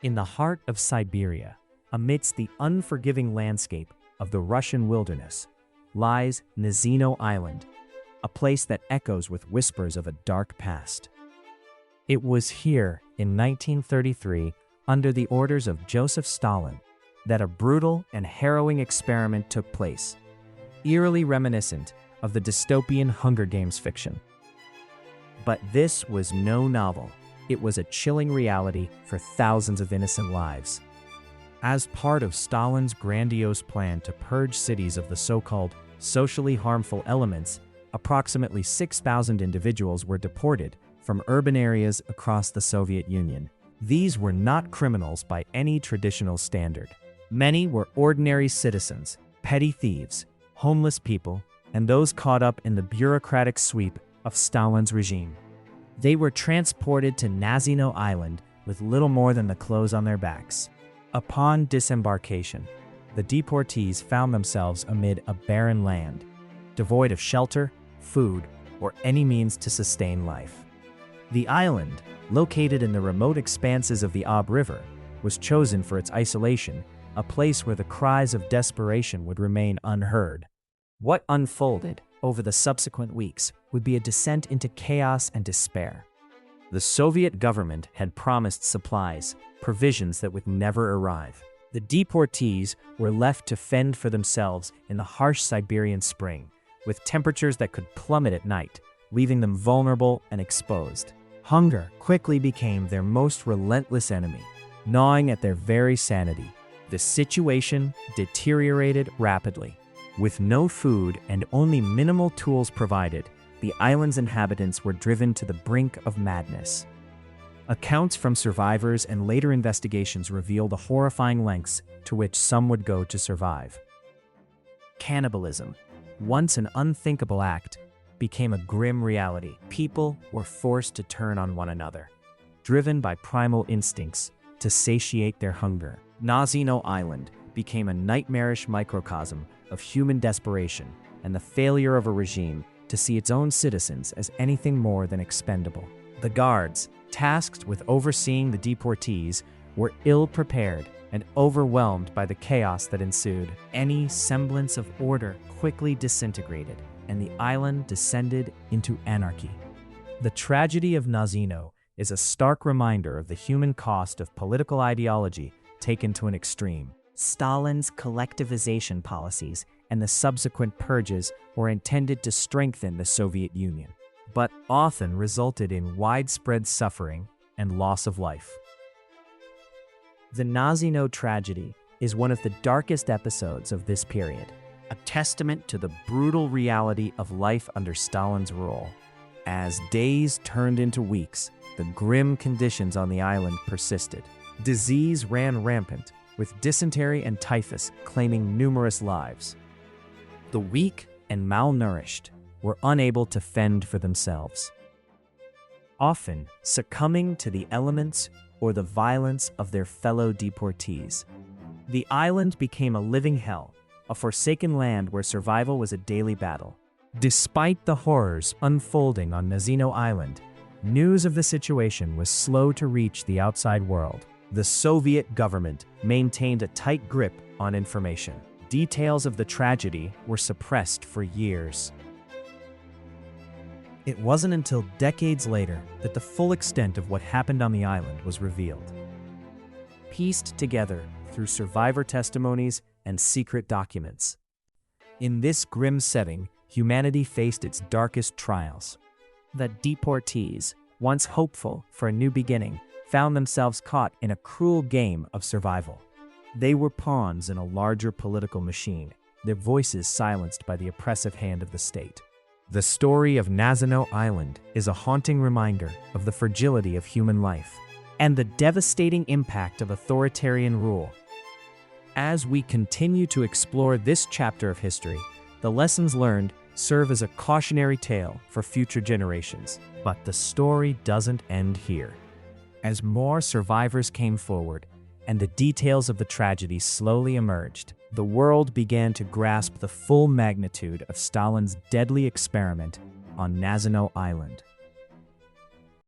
In the heart of Siberia, amidst the unforgiving landscape of the Russian wilderness, lies Nazino Island, a place that echoes with whispers of a dark past. It was here, in 1933, under the orders of Joseph Stalin, that a brutal and harrowing experiment took place, eerily reminiscent of the dystopian Hunger Games fiction. But this was no novel. It was a chilling reality for thousands of innocent lives. As part of Stalin's grandiose plan to purge cities of the so-called socially harmful elements, approximately 6,000 individuals were deported from urban areas across the Soviet Union. These were not criminals by any traditional standard. Many were ordinary citizens, petty thieves, homeless people, and those caught up in the bureaucratic sweep of Stalin's regime. They were transported to Nazino Island with little more than the clothes on their backs. Upon disembarkation, the deportees found themselves amid a barren land, devoid of shelter, food, or any means to sustain life. The island, located in the remote expanses of the Ob River, was chosen for its isolation, a place where the cries of desperation would remain unheard. What unfolded over the subsequent weeks would be a descent into chaos and despair. The Soviet government had promised supplies, provisions that would never arrive. The deportees were left to fend for themselves in the harsh Siberian spring, with temperatures that could plummet at night, leaving them vulnerable and exposed. Hunger quickly became their most relentless enemy, gnawing at their very sanity. The situation deteriorated rapidly. With no food and only minimal tools provided, the island's inhabitants were driven to the brink of madness. Accounts from survivors and later investigations reveal the horrifying lengths to which some would go to survive. Cannibalism, once an unthinkable act, became a grim reality. People were forced to turn on one another, driven by primal instincts to satiate their hunger. Nazino Island became a nightmarish microcosm of human desperation and the failure of a regime to see its own citizens as anything more than expendable. The guards, tasked with overseeing the deportees, were ill-prepared and overwhelmed by the chaos that ensued. Any semblance of order quickly disintegrated, and the island descended into anarchy. The tragedy of Nazino is a stark reminder of the human cost of political ideology taken to an extreme. Stalin's collectivization policies and the subsequent purges were intended to strengthen the Soviet Union, but often resulted in widespread suffering and loss of life. The Nazino Tragedy is one of the darkest episodes of this period, a testament to the brutal reality of life under Stalin's rule. As days turned into weeks, the grim conditions on the island persisted. Disease ran rampant, with dysentery and typhus claiming numerous lives. The weak and malnourished were unable to fend for themselves, often succumbing to the elements or the violence of their fellow deportees. The island became a living hell, a forsaken land where survival was a daily battle. Despite the horrors unfolding on Nazino Island, news of the situation was slow to reach the outside world. The Soviet government maintained a tight grip on information. Details of the tragedy were suppressed for years. It wasn't until decades later that the full extent of what happened on the island was revealed, pieced together through survivor testimonies and secret documents. In this grim setting, humanity faced its darkest trials. The deportees, once hopeful for a new beginning, found themselves caught in a cruel game of survival. They were pawns in a larger political machine, their voices silenced by the oppressive hand of the state. The story of Nazino Island is a haunting reminder of the fragility of human life and the devastating impact of authoritarian rule. As we continue to explore this chapter of history, the lessons learned serve as a cautionary tale for future generations. But the story doesn't end here. As more survivors came forward and the details of the tragedy slowly emerged, the world began to grasp the full magnitude of Stalin's deadly experiment on Nazino Island.